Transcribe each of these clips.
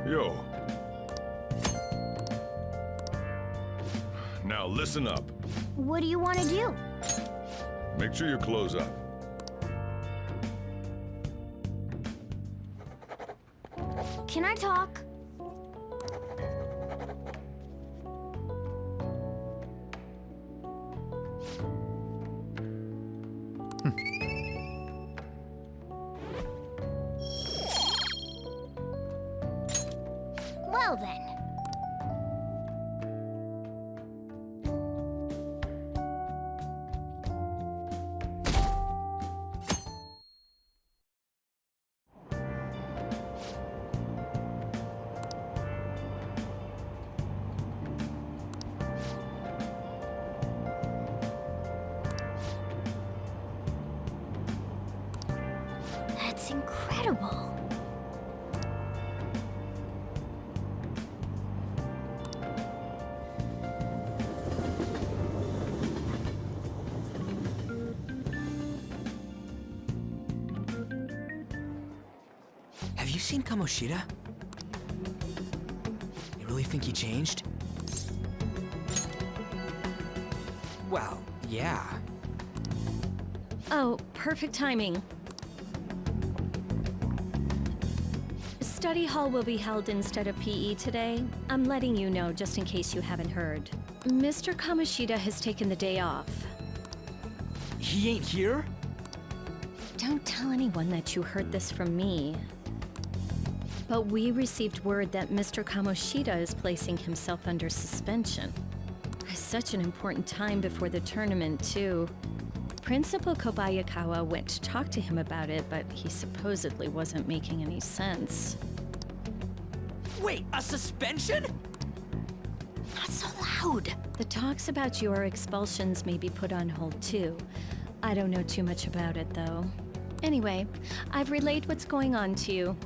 Yo. Now listen up. What do you want to do? Make sure you close up. Can I talk? Well then. That's incredible. Have you seen Kamoshida? You really think he changed? Well, yeah. Oh, perfect timing. Study hall will be held instead of PE today. I'm letting you know just in case you haven't heard. Mr. Kamoshida has taken the day off. He ain't here? Don't tell anyone that you heard this from me. But we received word that Mr. Kamoshida is placing himself under suspension. Such an important time before the tournament, too. Principal Kobayakawa went to talk to him about it, but he supposedly wasn't making any sense. Wait, a suspension? Not so loud! The talks about your expulsions may be put on hold, too. I don't know too much about it, though. Anyway, I've relayed what's going on to you.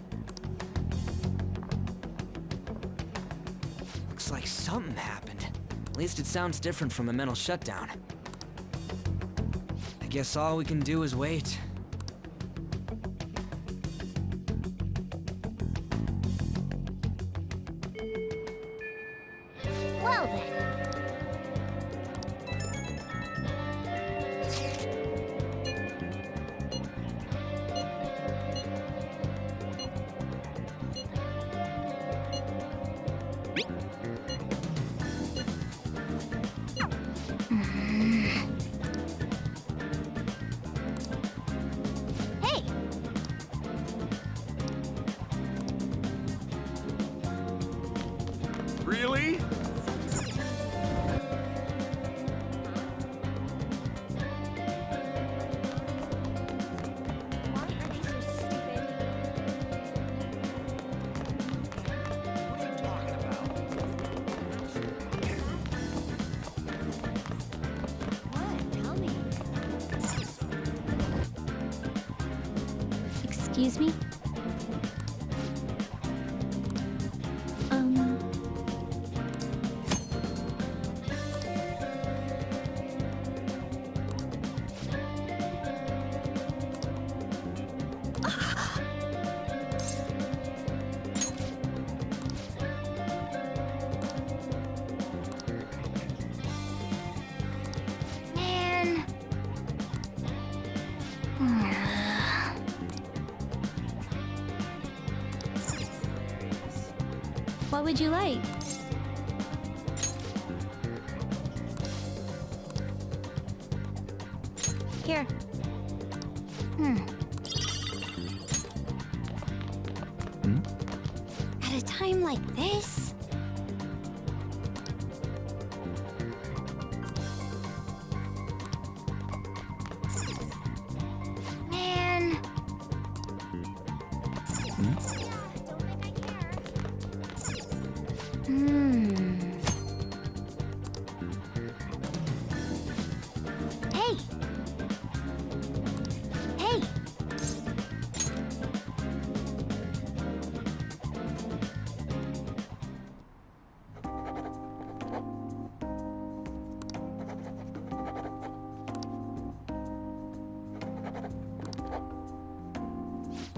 Looks like something happened. At least it sounds different from a mental shutdown. I guess all we can do is wait. Well then. Hey! Really? Why are they so stupid? What are you talking about? What? Tell me. Excuse me? Man. What would you like? Here. At a time like this? Man. Don't think I care. Hey! Hey!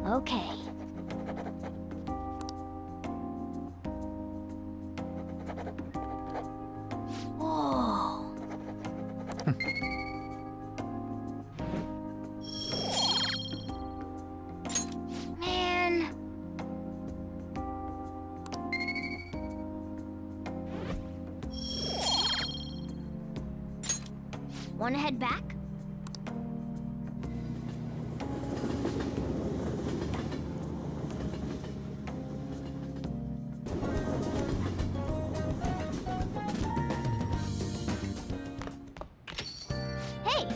Okay. Wanna head back? Hey!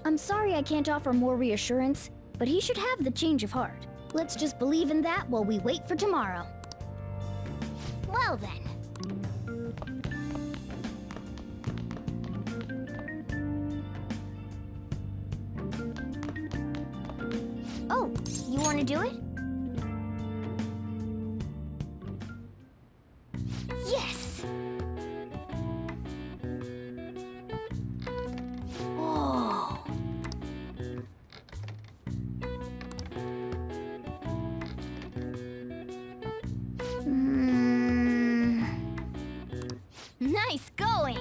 I'm sorry I can't offer more reassurance, but he should have the change of heart. Let's just believe in that while we wait for tomorrow. Well then. Oh, you want to do it? Yes! Oh. Nice going!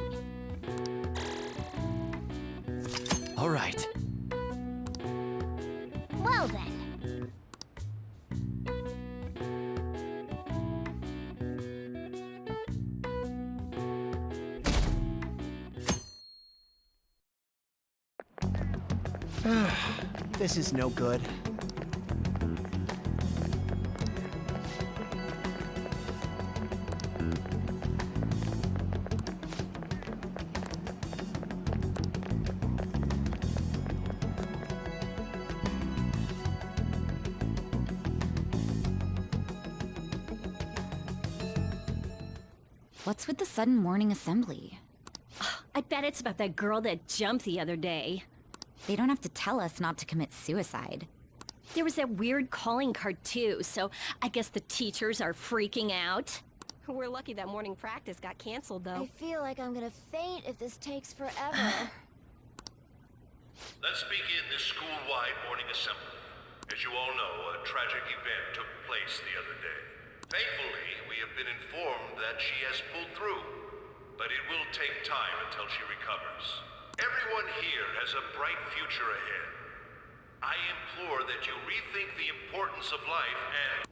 All right. Well then. This is no good. What's with the sudden morning assembly? I bet it's about that girl that jumped the other day. They don't have to tell us not to commit suicide. There was that weird calling card too, so I guess the teachers are freaking out. We're lucky that morning practice got canceled though. I feel like I'm gonna faint if this takes forever. Let's begin this school-wide morning assembly. As you all know, a tragic event took place the other day. Thankfully, we have been informed that she has pulled through, but it will take time until she recovers. Everyone here has a bright future ahead. I implore that you rethink the importance of life and...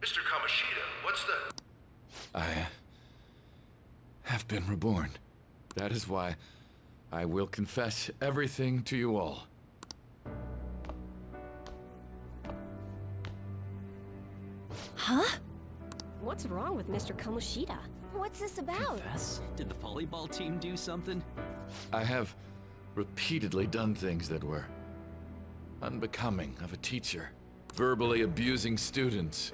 Mr. Kamoshida, what's the... I have been reborn. That is why I will confess everything to you all. Huh? What's wrong with Mr. Kamoshida? What's this about? Confess? Did the volleyball team do something? I have repeatedly done things that were unbecoming of a teacher. Verbally abusing students,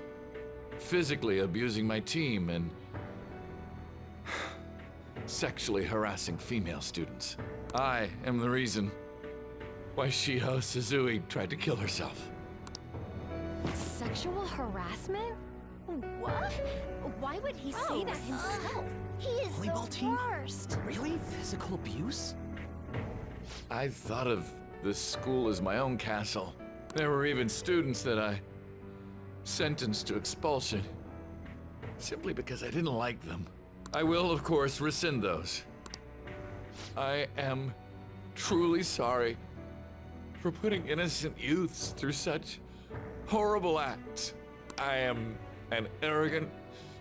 physically abusing my team, and sexually harassing female students. I am the reason why Shiho Suzui tried to kill herself. Sexual harassment? What? Why would he say that himself? He is Volleyball the team? worst. Really? Physical abuse? I thought of this school as my own castle. There were even students that I sentenced to expulsion, simply because I didn't like them. I will, of course, rescind those. I am truly sorry for putting innocent youths through such horrible acts. I am an arrogant,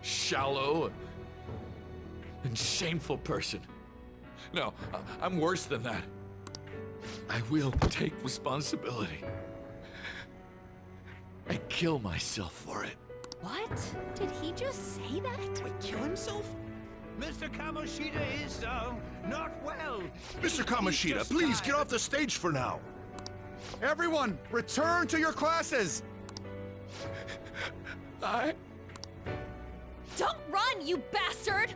shallow, and shameful person. No, I'm worse than that. I will take responsibility. I kill myself for it. What? Did he just say that? Wait, kill himself? Mr. Kamoshida is, not well. Mr. Kamoshida, please get off the stage for now. Everyone, return to your classes! Don't run, you bastard!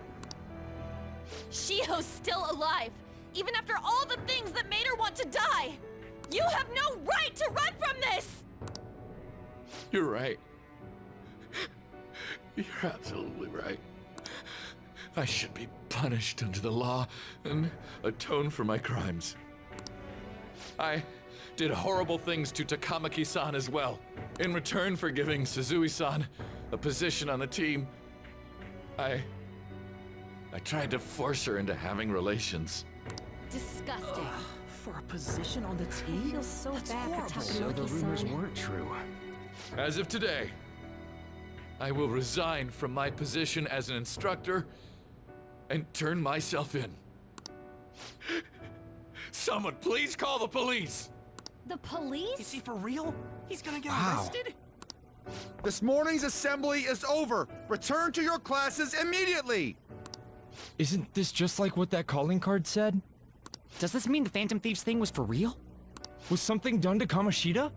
Shiho's still alive, even after all the things that made her want to die! You have no right to run from this! You're right. You're absolutely right. I should be punished under the law and atone for my crimes. I did horrible things to Takamaki-san as well. In return for giving Suzui-san a position on the team, I I tried to force her into having relations. Disgusting. For a position on the I team? feel so That's bad horrible. for So the rumors Takamaki-san. weren't true. As of today, I will resign from my position as an instructor and turn myself in. Someone please call the police! The police? Is he for real? He's gonna get Wow. arrested? This morning's assembly is over. Return to your classes immediately. Isn't this just like what that calling card said? Does this mean the Phantom Thieves thing was for real? Was something done to Kamoshida?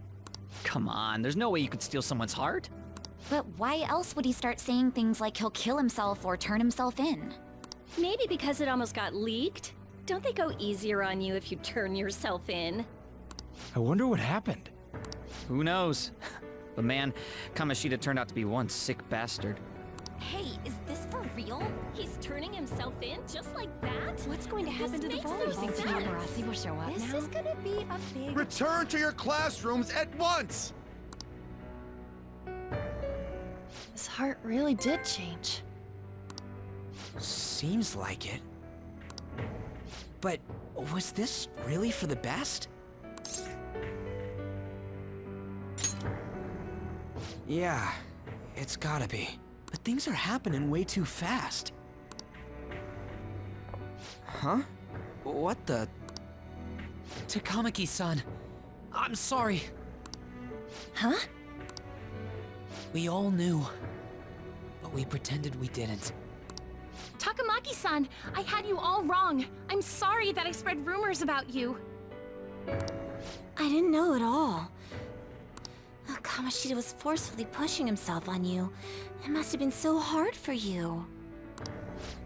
Come on, there's no way you could steal someone's heart. But why else would he start saying things like he'll kill himself or turn himself in? Maybe because it almost got leaked. Don't they go easier on you if you turn yourself in? I wonder what happened. Who knows? But man, Kamoshida turned out to be one sick bastard. Hey, is this for real? He's turning himself in just like that? What's going to happen to the makes no volleyball sense. team? Paparazzi will show up This now. is gonna be a big... Return to your classrooms at once. His heart really did change. Seems like it. But was this really for the best? Yeah, it's gotta be. But things are happening way too fast. Huh? What the? Takamaki-san, I'm sorry. Huh? We all knew, but we pretended we didn't. Takamaki-san, I had you all wrong. I'm sorry that I spread rumors about you. I didn't know at all. Kamoshida was forcefully pushing himself on you. It must have been so hard for you.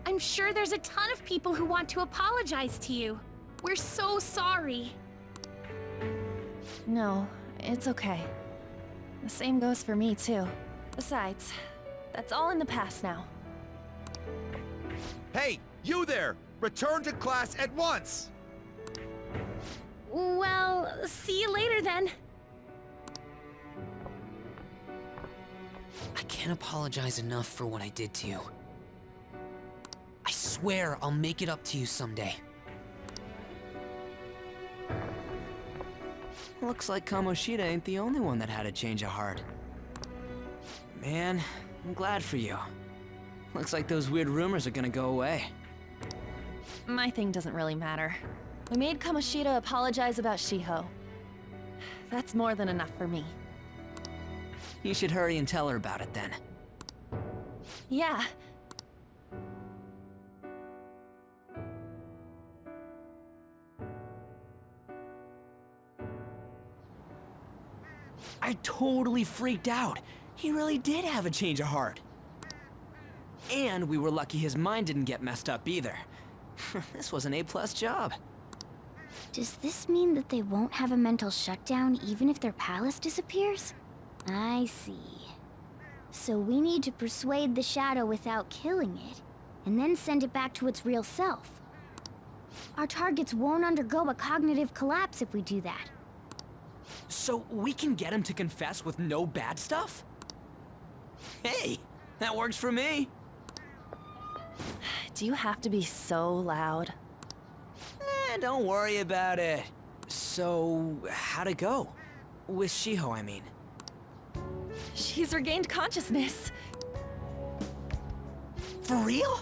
I'm sure there's a ton of people who want to apologize to you. We're so sorry. No, it's okay. The same goes for me, too. Besides, that's all in the past now. Hey, you there! Return to class at once. Well, see you later then. I can't apologize enough for what I did to you. I swear I'll make it up to you someday. Looks like Kamoshida ain't the only one that had a change of heart. Man, I'm glad for you. Looks like those weird rumors are gonna go away. My thing doesn't really matter. We made Kamoshida apologize about Shiho. That's more than enough for me. You should hurry and tell her about it then. Yeah. I totally freaked out. He really did have a change of heart. And we were lucky his mind didn't get messed up either. This was an A+ job. Does this mean that they won't have a mental shutdown even if their palace disappears? I see. So we need to persuade the shadow without killing it, and then send it back to its real self. Our targets won't undergo a cognitive collapse if we do that. So we can get him to confess with no bad stuff? Hey, that works for me. Do you have to be so loud? Don't worry about it. So, how'd it go? With Shiho, I mean. She's regained consciousness. For real?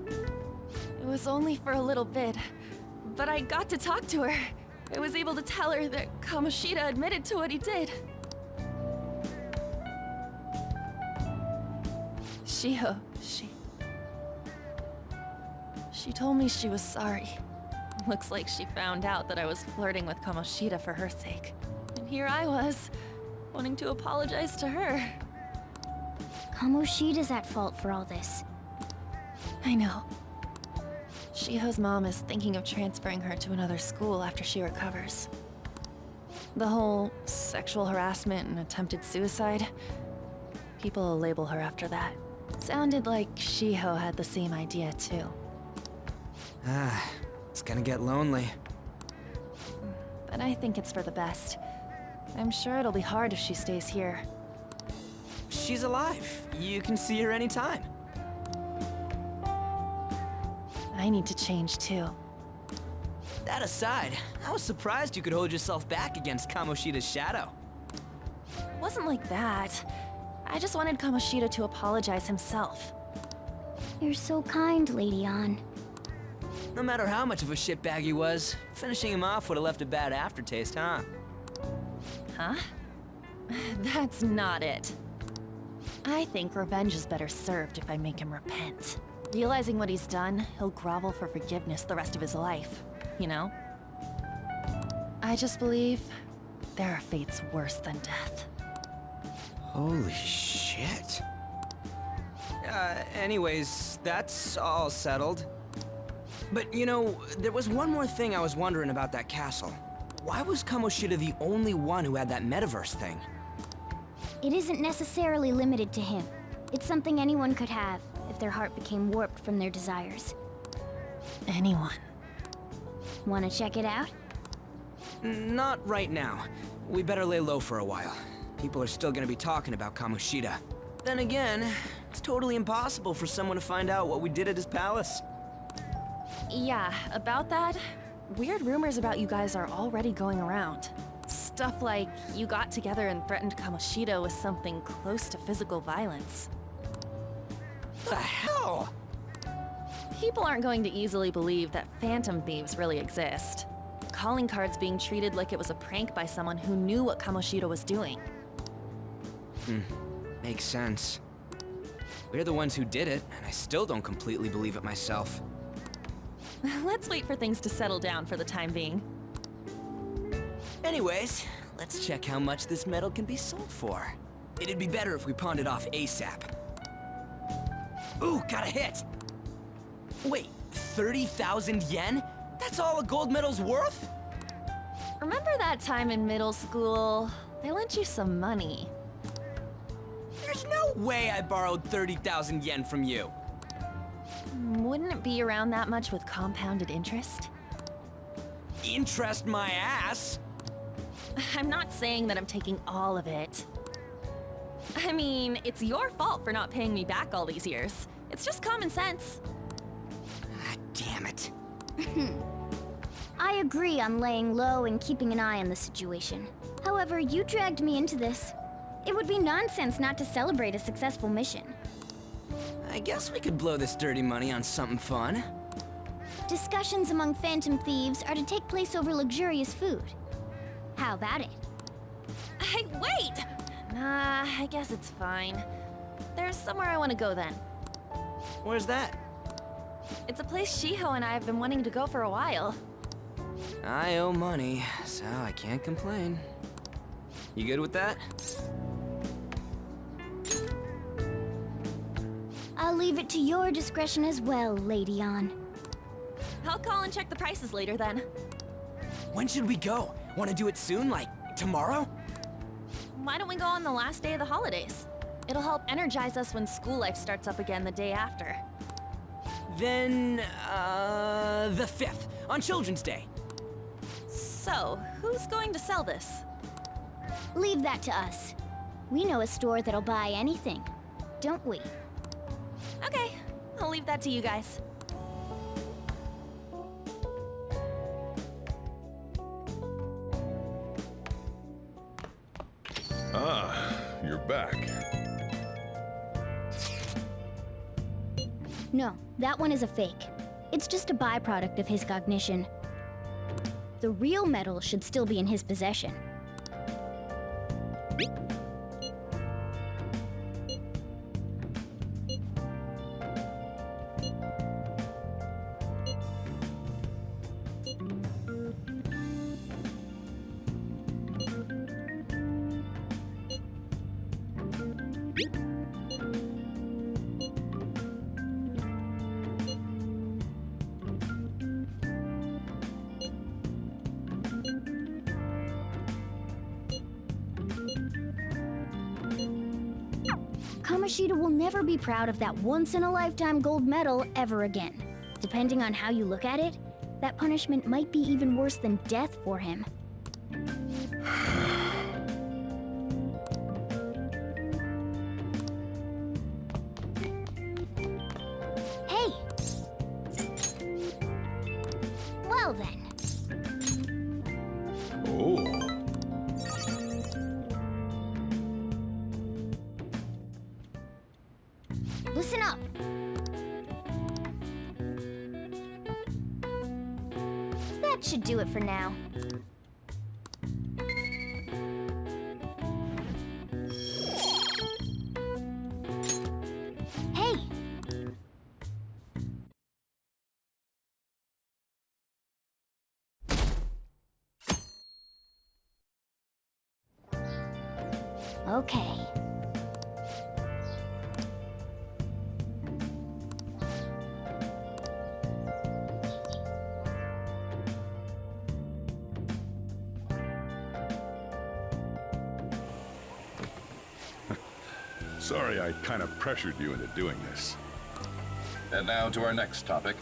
It was only for a little bit, but I got to talk to her. I was able to tell her that Kamoshida admitted to what he did. Shiho, She told me she was sorry. Looks like she found out that I was flirting with Kamoshida for her sake. And here I was, wanting to apologize to her. Kamoshida's at fault for all this. I know. Shiho's mom is thinking of transferring her to another school after she recovers. The whole sexual harassment and attempted suicide, people will label her after that. Sounded like Shiho had the same idea too. It's gonna get lonely. But I think it's for the best. I'm sure it'll be hard if she stays here. She's alive. You can see her anytime. I need to change too. That aside, I was surprised you could hold yourself back against Kamoshida's shadow. It wasn't like that. I just wanted Kamoshida to apologize himself. You're so kind, Lady An. No matter how much of a shitbag he was, finishing him off would have left a bad aftertaste, huh? Huh? That's not it. I think revenge is better served if I make him repent. Realizing what he's done, he'll grovel for forgiveness the rest of his life, you know? I just believe there are fates worse than death. Holy shit. Anyways, that's all settled. But you know, there was one more thing I was wondering about that castle. Why was Kamoshida the only one who had that metaverse thing? It isn't necessarily limited to him. It's something anyone could have if their heart became warped from their desires. Anyone. Want to check it out? Not right now. We better lay low for a while. People are still gonna be talking about Kamoshida. Then again, it's totally impossible for someone to find out what we did at his palace. Yeah, about that, weird rumors about you guys are already going around. Stuff like you got together and threatened Kamoshida with something close to physical violence. The hell? People aren't going to easily believe that Phantom Thieves really exist. Calling cards being treated like it was a prank by someone who knew what Kamoshida was doing. Makes sense. We're the ones who did it, and I still don't completely believe it myself. Let's wait for things to settle down for the time being. Anyways, let's check how much this metal can be sold for. It'd be better if we pawned it off ASAP. Ooh, got a hit! Wait, 30,000 yen? That's all a gold medal's worth? Remember that time in middle school? I lent you some money. There's no way I borrowed 30,000 yen from you. Wouldn't it be around that much with compounded interest? Interest my ass? I'm not saying that I'm taking all of it. I mean, it's your fault for not paying me back all these years. It's just common sense. Ah, damn it. I agree on laying low and keeping an eye on the situation. However, you dragged me into this. It would be nonsense not to celebrate a successful mission. I guess we could blow this dirty money on something fun. Discussions among Phantom Thieves are to take place over luxurious food. How about it? Hey, wait! Nah, I guess it's fine. There's somewhere I want to go then. Where's that? It's a place Shiho and I have been wanting to go for a while. I owe money, so I can't complain. You good with that? I'll leave it to your discretion as well, Lady An. I'll call and check the prices later then. When should we go? Want to do it soon, like tomorrow? Why don't we go on the last day of the holidays? It'll help energize us when school life starts up again the day after. Then, the 5th, on Children's Day. So, who's going to sell this? Leave that to us. We know a store that'll buy anything, don't we? Okay, I'll leave that to you guys. Ah, you're back. No, that one is a fake. It's just a byproduct of his cognition. The real metal should still be in his possession. Kamoshida will never be proud of that once-in-a-lifetime gold medal ever again. Depending on how you look at it, that punishment might be even worse than death for him. Hey! Oh. Listen up. That should do it for now. Hey! Okay. Sorry I kind of pressured you into doing this. And now to our next topic,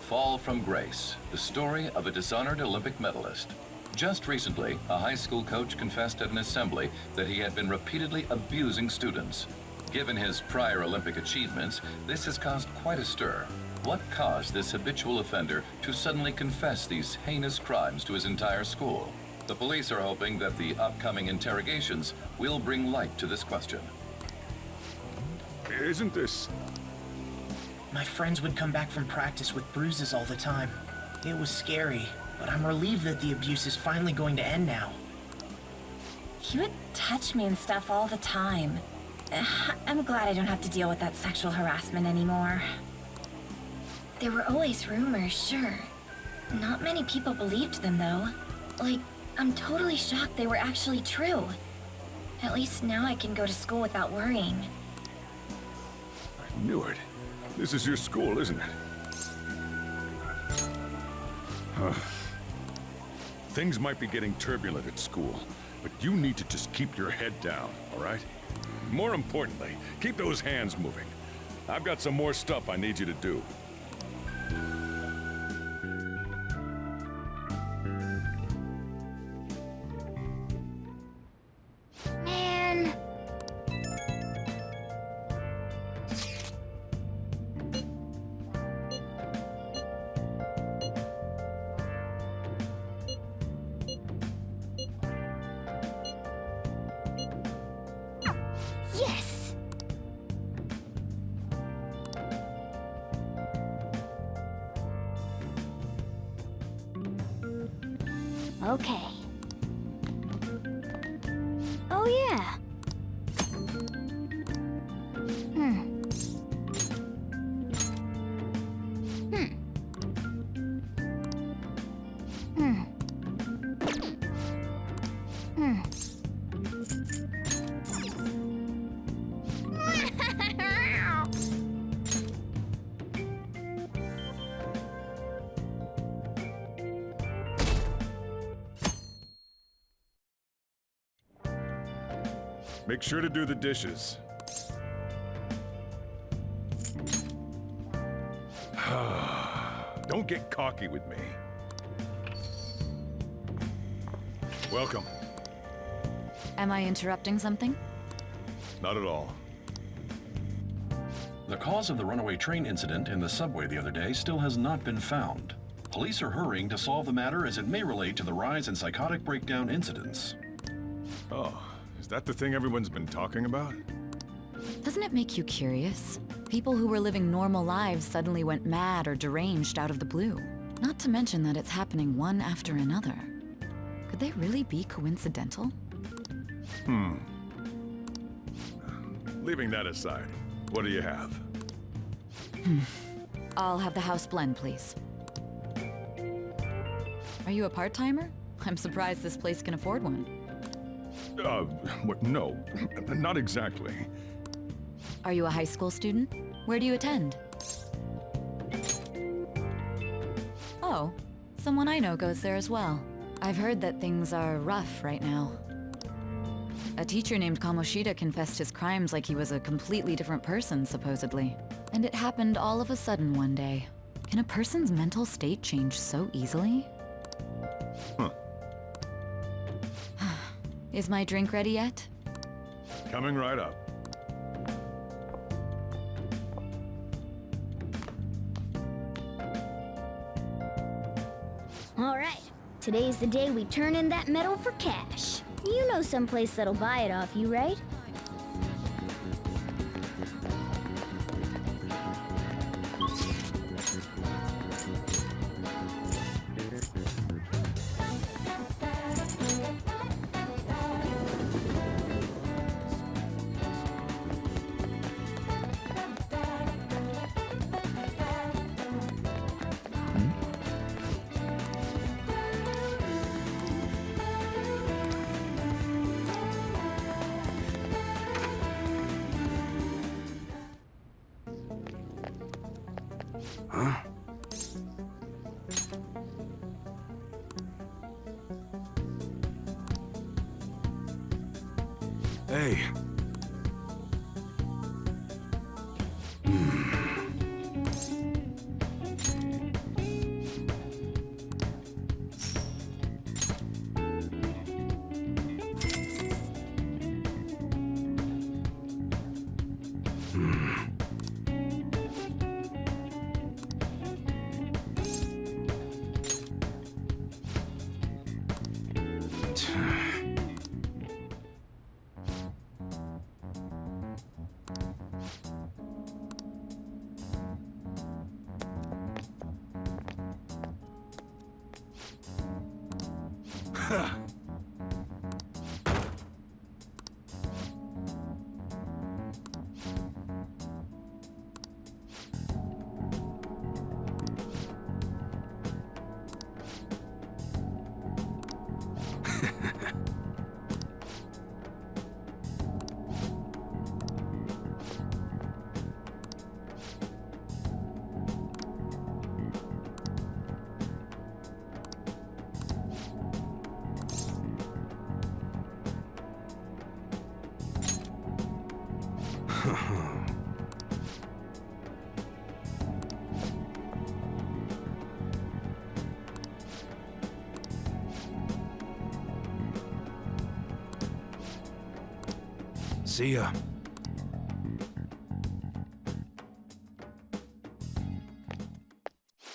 Fall from Grace, the story of a dishonored Olympic medalist. Just recently, a high school coach confessed at an assembly that he had been repeatedly abusing students. Given his prior Olympic achievements, this has caused quite a stir. What caused this habitual offender to suddenly confess these heinous crimes to his entire school? The police are hoping that the upcoming interrogations will bring light to this question. Isn't this... My friends would come back from practice with bruises all the time. It was scary, but I'm relieved that the abuse is finally going to end now. He would touch me and stuff all the time. I'm glad I don't have to deal with that sexual harassment anymore. There were always rumors, sure. Not many people believed them, though. Like, I'm totally shocked they were actually true. At least now I can go to school without worrying. I knew it. This is your school, isn't it? Things might be getting turbulent at school, but you need to just keep your head down, all right? More importantly, keep those hands moving. I've got some more stuff I need you to do. Man. Yes! Okay. Oh yeah. Hmm. Hmm. Hmm. Hmm. Make sure to do the dishes. Don't get cocky with me. Welcome. Am I interrupting something? Not at all. The cause of the runaway train incident in the subway the other day still has not been found. Police are hurrying to solve the matter as it may relate to the rise in psychotic breakdown incidents. Oh, is that the thing everyone's been talking about? Doesn't it make you curious? People who were living normal lives suddenly went mad or deranged out of the blue. Not to mention that it's happening one after another. Could they really be coincidental? Leaving that aside, what do you have? I'll have the house blend, please. Are you a part-timer? I'm surprised this place can afford one. What? No, not exactly. Are you a high school student? Where do you attend? Oh, someone I know goes there as well. I've heard that things are rough right now. A teacher named Kamoshida confessed his crimes like he was a completely different person, supposedly. And it happened all of a sudden one day. Can a person's mental state change so easily? Huh. Is my drink ready yet? Coming right up. All right, Today's the day we turn in that medal for cash. You know someplace that'll buy it off you, right? Huh? Hey. See ya.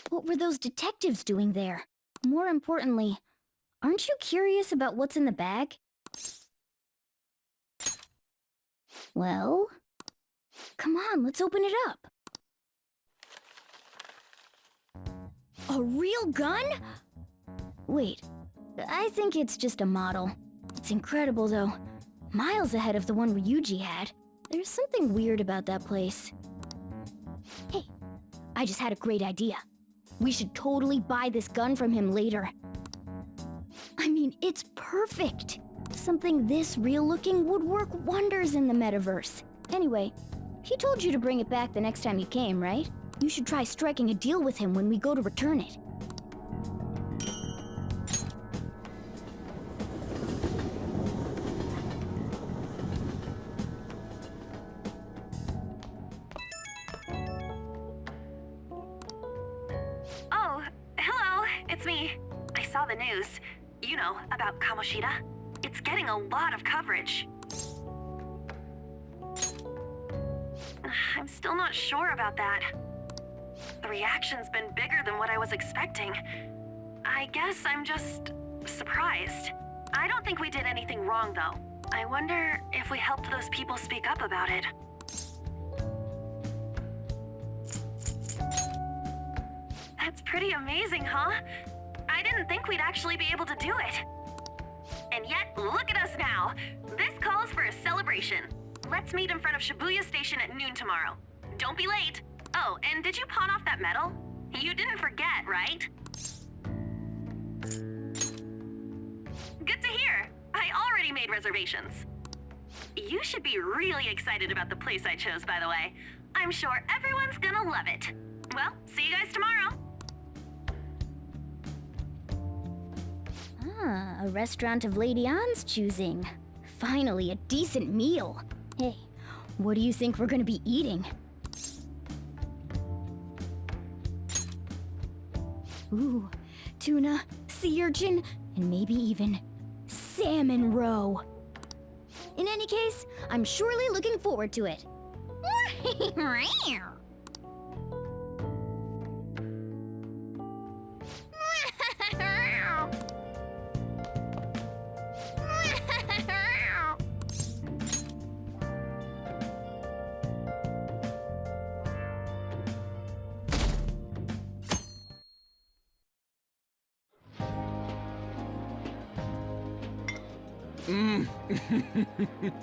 What were those detectives doing there? More importantly, aren't you curious about what's in the bag? Well, come on, let's open it up. A real gun? Wait, I think it's just a model. It's incredible though. Miles ahead of the one Ryuji had. There's something weird about that place. Hey, I just had a great idea. We should totally buy this gun from him later. I mean, it's perfect. Something this real-looking would work wonders in the metaverse. Anyway, he told you to bring it back the next time you came, right? You should try striking a deal with him when we go to return it. Oh, hello, it's me. I saw the news. You know, about Kamoshida. It's getting a lot of coverage. I'm still not sure about that. The reaction's been bigger than what I was expecting. I guess I'm just surprised. I don't think we did anything wrong, though. I wonder if we helped those people speak up about it. That's pretty amazing, huh? I didn't think we'd actually be able to do it. And yet, look at us now. This calls for a celebration. Let's meet in front of Shibuya Station at noon tomorrow. Don't be late. Oh, and did you pawn off that medal? You didn't forget, right? Good to hear. I already made reservations. You should be really excited about the place I chose, by the way. I'm sure everyone's gonna love it. Well, see you guys tomorrow. Ah, a restaurant of Lady Ann's choosing. Finally, a decent meal. Hey, what do you think we're gonna be eating? Ooh, tuna, sea urchin, and maybe even salmon roe. In any case, I'm surely looking forward to it.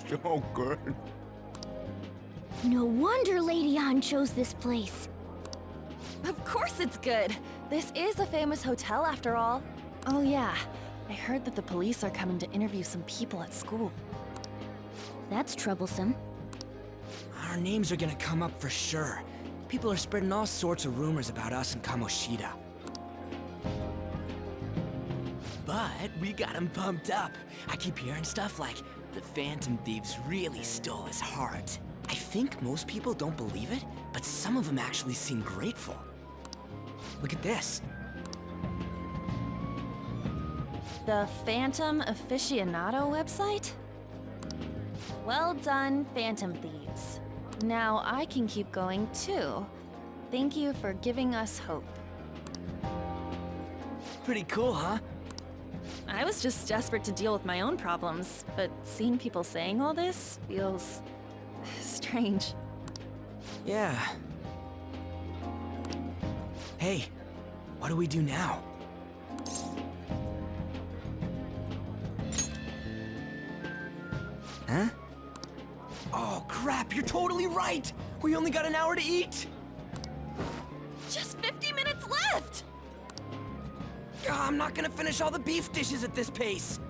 So good. No wonder Lady An chose this place. Of course it's good. This is a famous hotel after all. Oh yeah, I heard that the police are coming to interview some people at school. That's troublesome. Our names are gonna come up for sure. People are spreading all sorts of rumors about us and Kamoshida. But we got him pumped up. I keep hearing stuff like, the Phantom Thieves really stole his heart. I think most people don't believe it, but some of them actually seem grateful. Look at this. The Phantom Aficionado website? Well done, Phantom Thieves. Now I can keep going too. Thank you for giving us hope. Pretty cool, huh? I was just desperate to deal with my own problems, but seeing people saying all this feels strange. Yeah. Hey, what do we do now? Huh? Oh crap, you're totally right! We only got an hour to eat! Just 50 minutes left! I'm not gonna finish all the beef dishes at this pace!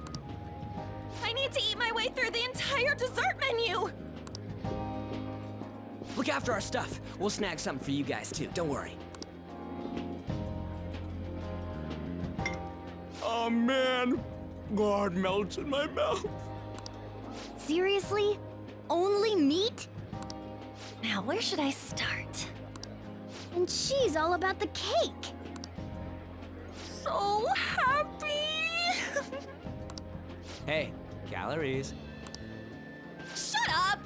I need to eat my way through the entire dessert menu! Look after our stuff. We'll snag something for you guys too, don't worry. Oh man, God melts in my mouth. Seriously? Only meat? Now where should I start? And she's all about the cake. So happy! Hey, calories. Shut up!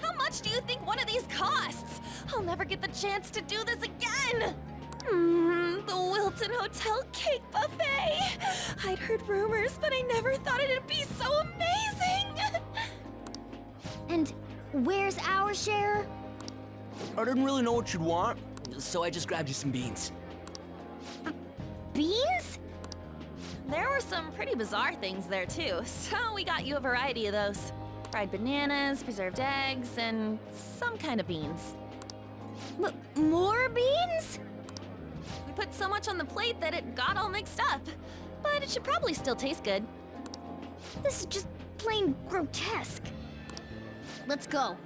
How much do you think one of these costs? I'll never get the chance to do this again! The Wilton Hotel Cake Buffet! I'd heard rumors, but I never thought it'd be so amazing! And where's our share? I didn't really know what you'd want, so I just grabbed you some beans. Beans? There were some pretty bizarre things there too, so we got you a variety of those. Fried bananas, preserved eggs, and some kind of beans. More beans? We put so much on the plate that it got all mixed up, but it should probably still taste good. This is just plain grotesque. Let's go.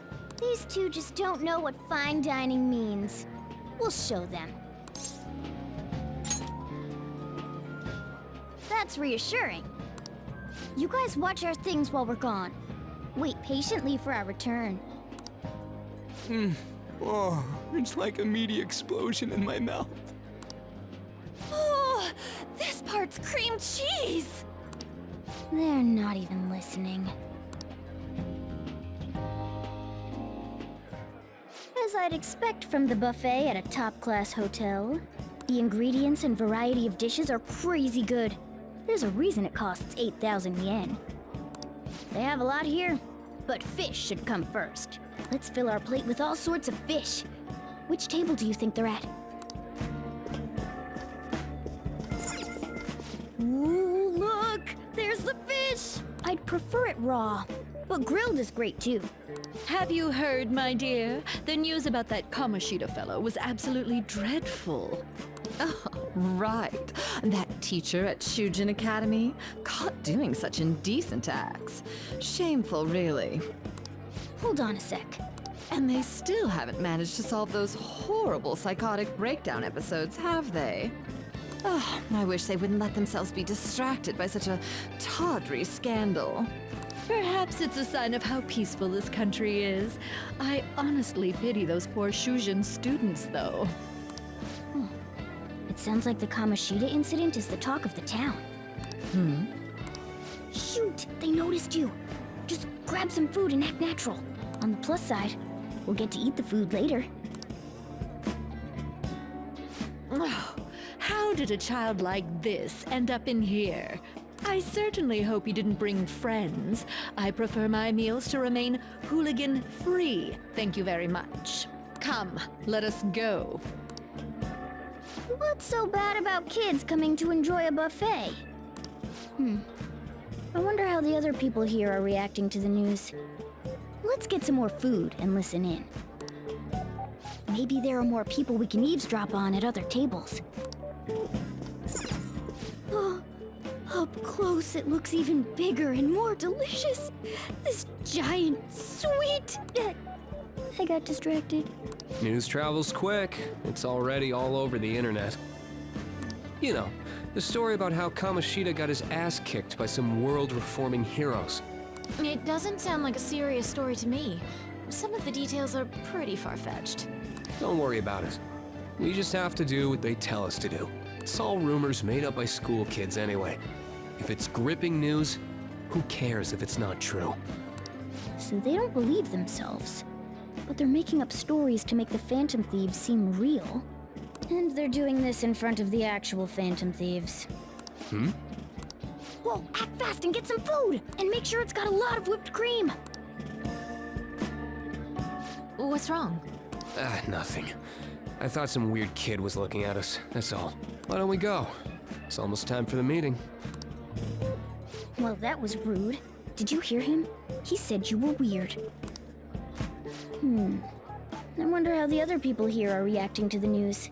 These two just don't know what fine dining means. We'll show them. That's reassuring. You guys watch our things while we're gone. Wait patiently for our return. Oh, it's like a meaty explosion in my mouth. Oh, this part's cream cheese! They're not even listening. As I'd expect from the buffet at a top-class hotel, the ingredients and variety of dishes are crazy good. There's a reason it costs 8,000 yen. They have a lot here, but fish should come first. Let's fill our plate with all sorts of fish. Which table do you think they're at? Ooh, look! There's the fish! I'd prefer it raw, but grilled is great too. Have you heard, my dear? The news about that Kamoshida fellow was absolutely dreadful. Oh, right. That teacher at Shujin Academy, caught doing such indecent acts. Shameful, really. Hold on a sec. And they still haven't managed to solve those horrible psychotic breakdown episodes, have they? Oh, I wish they wouldn't let themselves be distracted by such a tawdry scandal. Perhaps it's a sign of how peaceful this country is. I honestly pity those poor Shujin students, though. It sounds like the Kamoshida incident is the talk of the town. Shoot! They noticed you! Just grab some food and act natural. On the plus side, we'll get to eat the food later. Oh, how did a child like this end up in here? I certainly hope you didn't bring friends. I prefer my meals to remain hooligan-free. Thank you very much. Come, let us go. What's so bad about kids coming to enjoy a buffet? I wonder how the other people here are reacting to the news. Let's get some more food and listen in. Maybe there are more people we can eavesdrop on at other tables. Oh, up close it looks even bigger and more delicious. This giant sweet... I got distracted. News travels quick. It's already all over the internet. You know, the story about how Kamoshida got his ass kicked by some world-reforming heroes. It doesn't sound like a serious story to me. Some of the details are pretty far-fetched. Don't worry about it. We just have to do what they tell us to do. It's all rumors made up by school kids anyway. If it's gripping news, who cares if it's not true? So they don't believe themselves. But they're making up stories to make the Phantom Thieves seem real. And they're doing this in front of the actual Phantom Thieves. Hmm? Whoa, act fast and get some food! And make sure it's got a lot of whipped cream! What's wrong? Nothing. I thought some weird kid was looking at us, that's all. Why don't we go? It's almost time for the meeting. Well, that was rude. Did you hear him? He said you were weird. I wonder how the other people here are reacting to the news.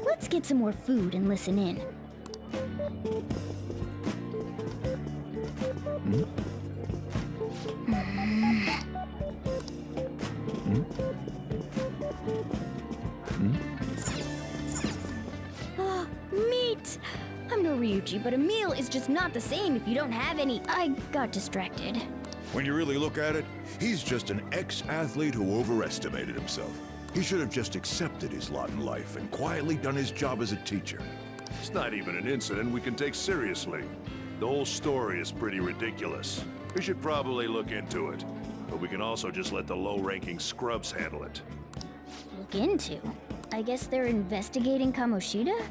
Let's get some more food and listen in. Ah, meat! I'm no Ryuji, but a meal is just not the same if you don't have any. I got distracted. When you really look at it, he's just an ex-athlete who overestimated himself. He should have just accepted his lot in life and quietly done his job as a teacher. It's not even an incident we can take seriously. The whole story is pretty ridiculous. We should probably look into it. But we can also just let the low-ranking scrubs handle it. Look into? I guess they're investigating Kamoshida?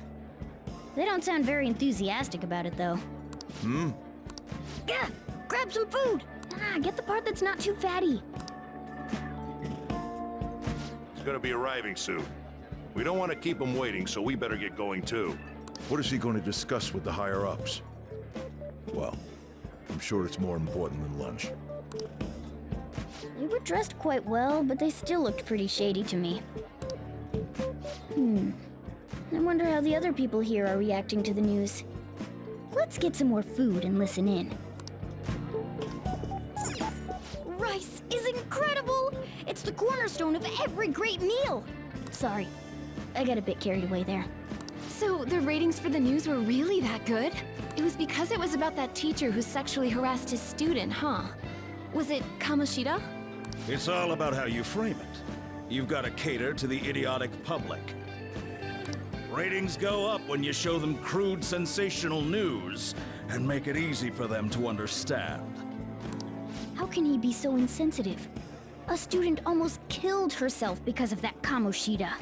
They don't sound very enthusiastic about it, though. Yeah, grab some food! Get the part that's not too fatty. He's gonna be arriving soon. We don't want to keep him waiting, so we better get going too. What is he going to discuss with the higher-ups? Well, I'm sure it's more important than lunch. They were dressed quite well, but they still looked pretty shady to me. I wonder how the other people here are reacting to the news. Let's get some more food and listen in. Rice is incredible! It's the cornerstone of every great meal! Sorry, I got a bit carried away there. So the ratings for the news were really that good? It was because it was about that teacher who sexually harassed his student, huh? Was it Kamoshida? It's all about how you frame it. You've got to cater to the idiotic public. Ratings go up when you show them crude, sensational news and make it easy for them to understand. How can he be so insensitive? A student almost killed herself because of that Kamoshida.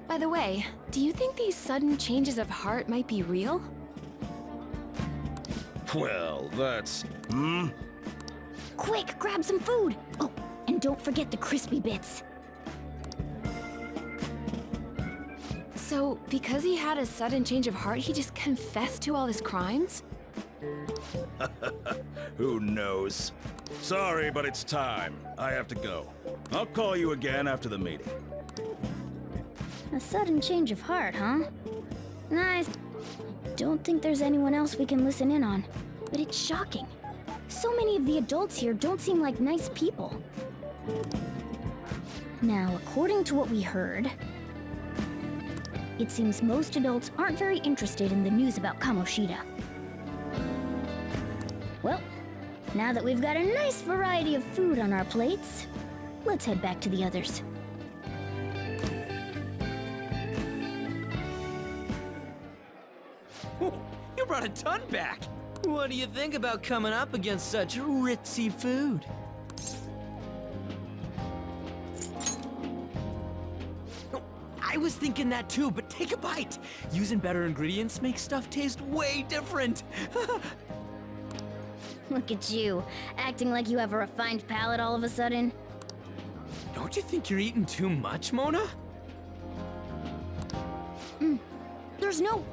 By the way, do you think these sudden changes of heart might be real? Well, that's... Quick, grab some food! Oh, and don't forget the crispy bits. So, because he had a sudden change of heart, he just confessed to all his crimes? Who knows? Sorry, but it's time. I have to go. I'll call you again after the meeting. A sudden change of heart, huh? Nice. Don't think there's anyone else we can listen in on, but it's shocking. So many of the adults here don't seem like nice people. Now, according to what we heard, it seems most adults aren't very interested in the news about Kamoshida. Well, now that we've got a nice variety of food on our plates, let's head back to the others. You brought a ton back! What do you think about coming up against such ritzy food? I was thinking that too, but take a bite! Using better ingredients makes stuff taste way different! Look at you, acting like you have a refined palate all of a sudden. Don't you think you're eating too much, Mona? There's no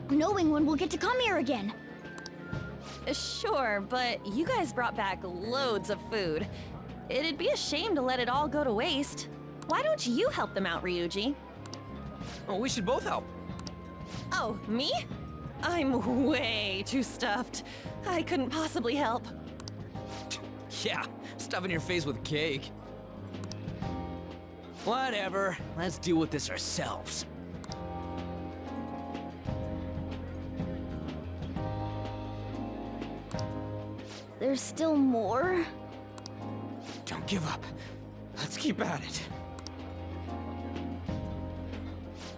knowing when we'll get to come here again. Sure, but you guys brought back loads of food. It'd be a shame to let it all go to waste. Why don't you help them out, Ryuji? Oh, we should both help. Oh, me? I'm way too stuffed. I couldn't possibly help. Yeah, stuffing your face with cake. Whatever, let's deal with this ourselves. There's still more? Don't give up. Let's keep at it.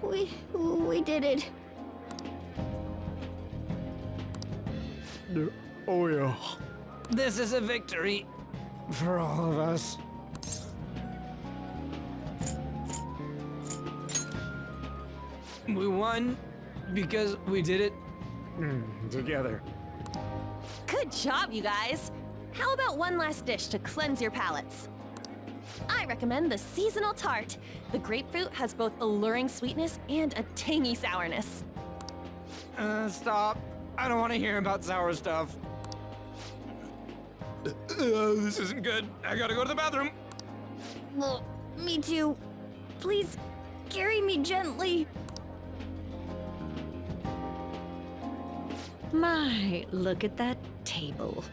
We did it. Oh yeah. This is a victory for all of us. We won because we did it together. Good job, you guys. How about one last dish to cleanse your palates? I recommend the seasonal tart. The grapefruit has both alluring sweetness and a tangy sourness. Stop. I don't want to hear about sour stuff. This isn't good. I gotta go to the bathroom. Well, me too. Please, carry me gently. My, look at that table.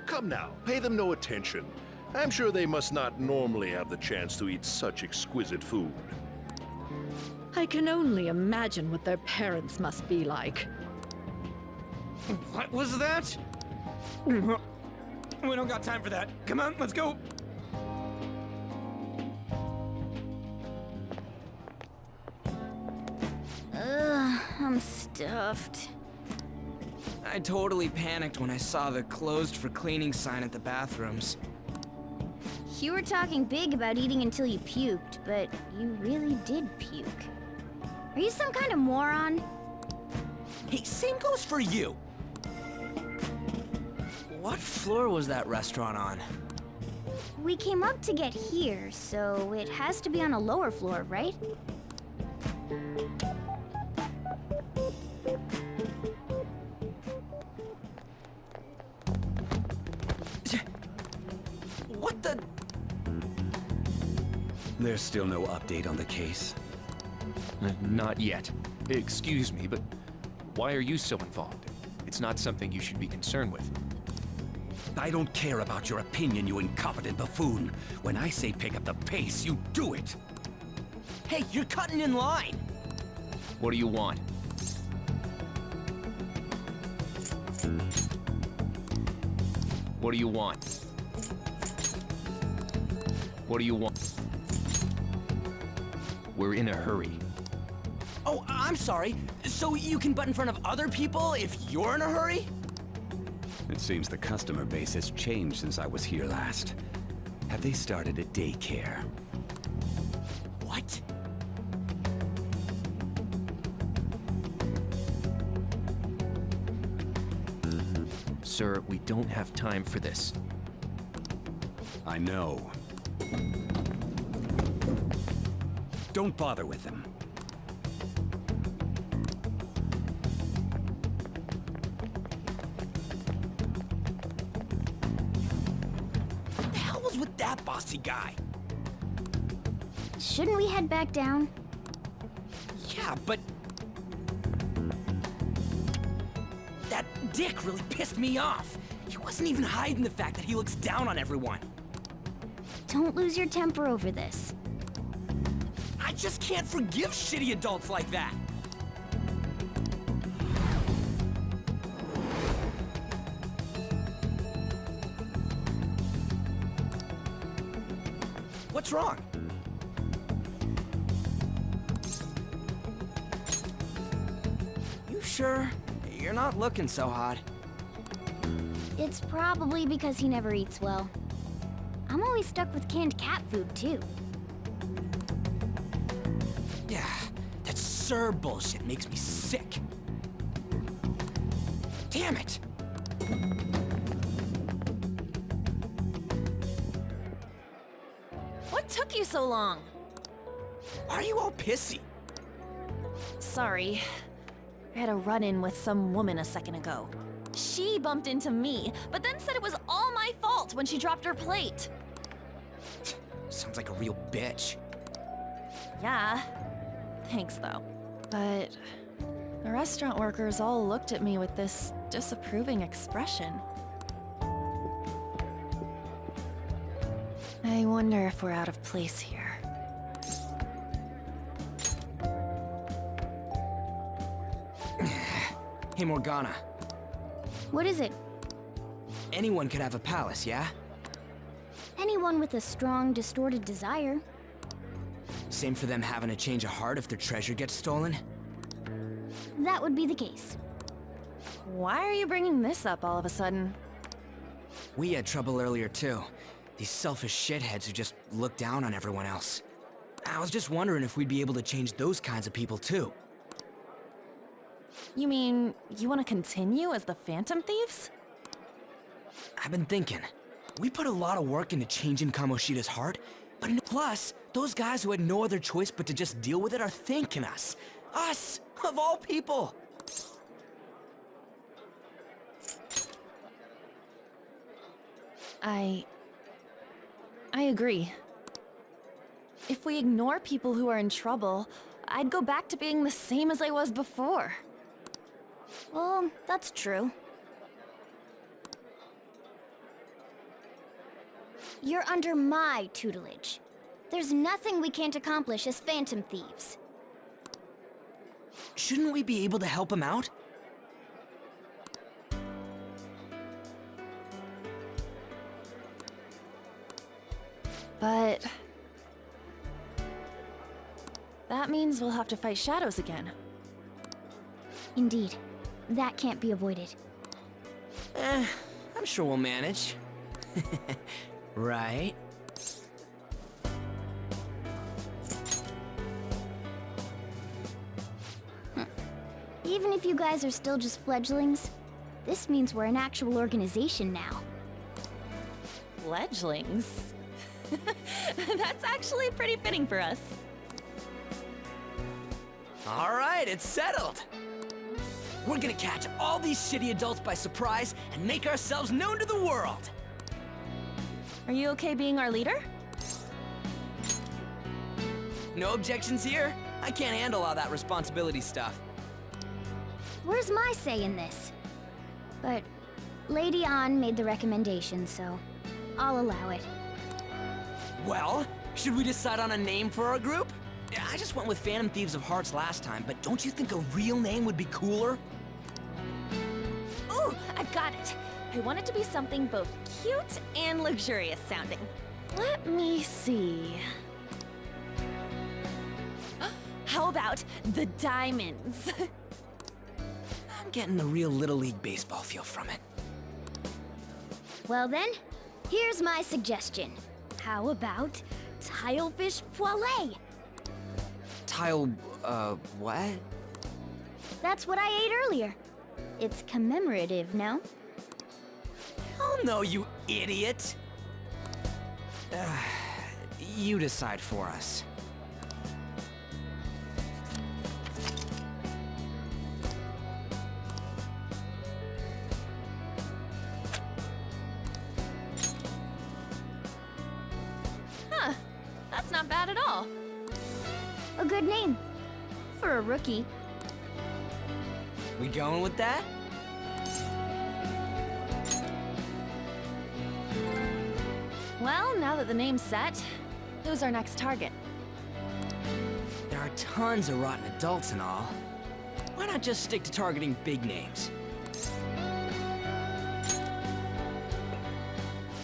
Come now, pay them no attention. I'm sure they must not normally have the chance to eat such exquisite food. I can only imagine what their parents must be like. What was that? We don't got time for that. Come on, let's go. I'm stuffed. I totally panicked when I saw the closed for cleaning sign at the bathrooms. You were talking big about eating until you puked, but you really did puke. Are you some kind of moron? Hey, same goes for you. What floor was that restaurant on? We came up to get here, so it has to be on a lower floor, right? What the? There's still no update on the case. Not yet. Excuse me, but why are you so involved? It's not something you should be concerned with. I don't care about your opinion, you incompetent buffoon. When I say pick up the pace, you do it. Hey, you're cutting in line. What do you want? What do you want? What do you want? We're in a hurry. Oh, I'm sorry. So you can butt in front of other people if you're in a hurry? It seems the customer base has changed since I was here last. Have they started a daycare? What? Sir, we don't have time for this. I know. Don't bother with them. What the hell was with that bossy guy? Shouldn't we head back down? Yeah, but... that dick really pissed me off. He wasn't even hiding the fact that he looks down on everyone. Don't lose your temper over this. I just can't forgive shitty adults like that. What's wrong? You sure? You're not looking so hot. It's probably because he never eats well. I'm always stuck with canned cat food, too. Yeah, that Sir bullshit makes me sick. Damn it! What took you so long? Why are you all pissy? Sorry. I had a run-in with some woman a second ago. She bumped into me, but then said it was all my fault when she dropped her plate. Sounds like a real bitch. Yeah. Thanks, though. But the restaurant workers all looked at me with this disapproving expression. I wonder if we're out of place here. Hey, Morgana. What is it? Anyone could have a palace, yeah? Anyone with a strong, distorted desire. Same for them having a change of heart if their treasure gets stolen? That would be the case. Why are you bringing this up all of a sudden? We had trouble earlier, too. These selfish shitheads who just look down on everyone else. I was just wondering if we'd be able to change those kinds of people, too. You mean, you want to continue as the Phantom Thieves? I've been thinking. We put a lot of work into changing Kamoshida's heart, but plus, those guys who had no other choice but to just deal with it are thanking us. Us, of all people! I agree. If we ignore people who are in trouble, I'd go back to being the same as I was before. Well, that's true. You're under my tutelage. There's nothing we can't accomplish as Phantom Thieves. Shouldn't we be able to help him out? But that means we'll have to fight shadows again. Indeed. That can't be avoided. I'm sure we'll manage. Right? Even if you guys are still just fledglings, this means we're an actual organization now. Fledglings? That's actually pretty fitting for us. All right, it's settled. We're gonna catch all these shitty adults by surprise and make ourselves known to the world. Are you okay being our leader? No objections here. I can't handle all that responsibility stuff. Where's my say in this? But Lady An made the recommendation, so I'll allow it. Well, should we decide on a name for our group? I just went with Phantom Thieves of Hearts last time, but don't you think a real name would be cooler? Ooh, I've got it. I want it to be something both cute and luxurious sounding. Let me see. How about the Diamonds? I'm getting the real Little League Baseball feel from it. Well then, here's my suggestion. How about Tilefish Poêlée? What? That's what I ate earlier. It's commemorative, no? Oh no, you idiot! You decide for us. Huh, that's not bad at all. A good name. For a rookie. We going with that? Well, now that the name's set, who's our next target? There are tons of rotten adults and all. Why not just stick to targeting big names?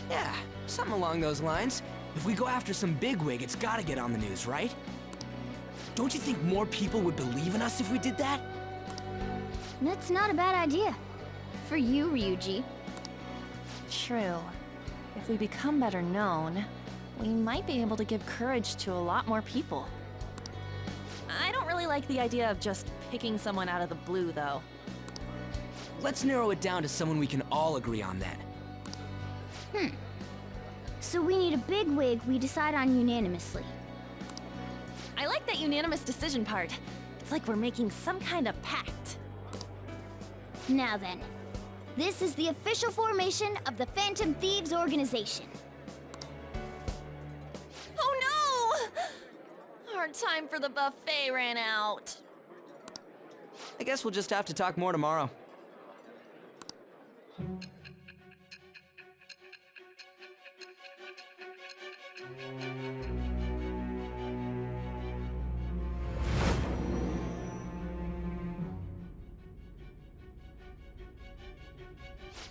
Yeah, something along those lines. If we go after some bigwig, it's gotta get on the news, right? Don't you think more people would believe in us if we did that? That's not a bad idea. For you, Ryuji. True. If we become better known, we might be able to give courage to a lot more people. I don't really like the idea of just picking someone out of the blue, though. Let's narrow it down to someone we can all agree on then. So we need a bigwig we decide on unanimously. I like that unanimous decision part. It's like we're making some kind of pact. Now then, This is the official formation of the Phantom Thieves organization. Oh no! Our time for the buffet ran out. I guess we'll just have to talk more tomorrow.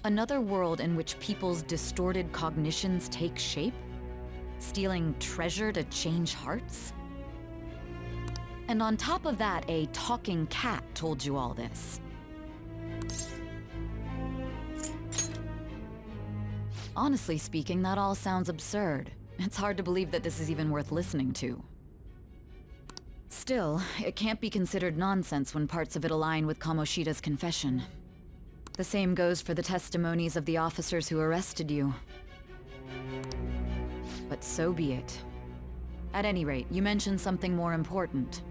Another world in which people's distorted cognitions take shape? Stealing treasure to change hearts? And on top of that, a talking cat told you all this. Honestly speaking, that all sounds absurd. It's hard to believe that this is even worth listening to. Still, it can't be considered nonsense when parts of it align with Kamoshida's confession. The same goes for the testimonies of the officers who arrested you. But so be it. At any rate, you mentioned something more important.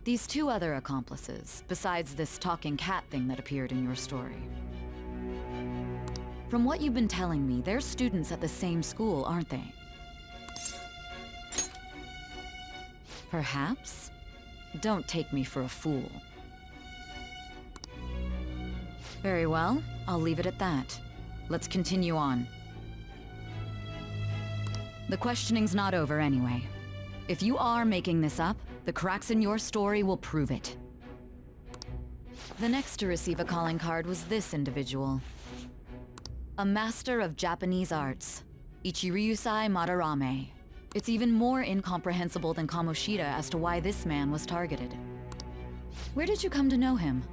These two other accomplices, besides this talking cat thing that appeared in your story. From what you've been telling me, they're students at the same school, aren't they? Perhaps? Don't take me for a fool. Very well, I'll leave it at that. Let's continue on. The questioning's not over anyway. If you are making this up, the cracks in your story will prove it. The next to receive a calling card was this individual. A master of Japanese arts, Ichiryusai Madarame. It's even more incomprehensible than Kamoshida as to why this man was targeted. Where did you come to know him?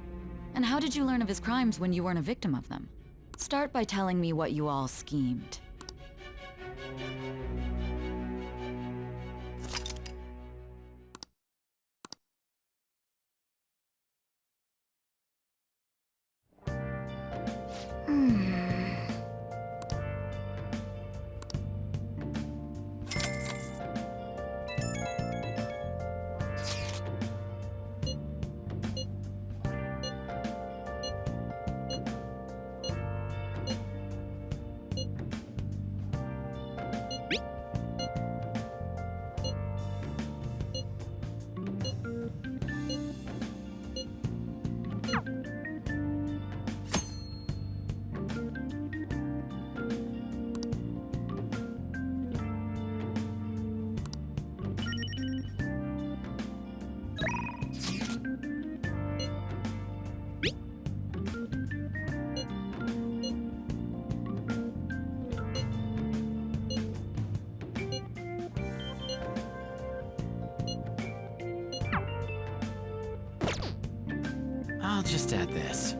And how did you learn of his crimes when you weren't a victim of them? Start by telling me what you all schemed. I'll just add this.